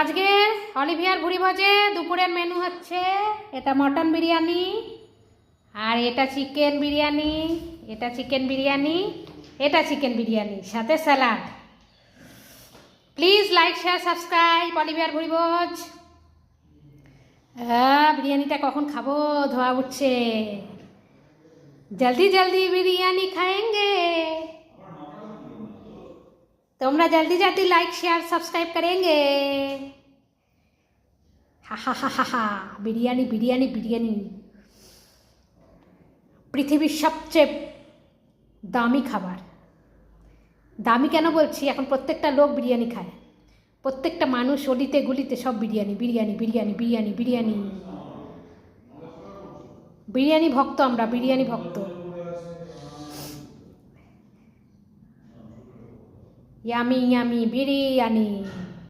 আজকে অলিভিয়ার ভুড়ি ভাজে দুপুরের মেনু হচ্ছে এটা মটন বিরিয়ানি, আর এটা চিকেন বিরিয়ানি, এটা চিকেন বিরিয়ানি, এটা চিকেন বিরিয়ানি, সাথে salad. Please like share subscribe Olivier ভুড়ি ভোজ। বিরিয়ানিটা কখন খাবো, ধোয়া উঠছে। জলদি জলদি বিরিয়ানি খাएंगे। তোমরা জলদি জলদি লাইক শেয়ার সাবস্ক্রাইব करेंगे। হা হা হা হা হা। বিরিয়ানি বিরিয়ানি বিরিয়ানি পৃথিবীর সবচেয়ে দামি খাবার। দামি কেন বলছি, এখন প্রত্যেকটা লোক বিরিয়ানি খায়, প্রত্যেকটা মানুষ অলিতে গুলিতে সব বিরিয়ানি বিরিয়ানি বিরিয়ানি বিরিয়ানি বিরিয়ানি বিরিয়ানি ভক্ত, আমরা বিরিয়ানি ভক্ত। Yummy yummy biryani.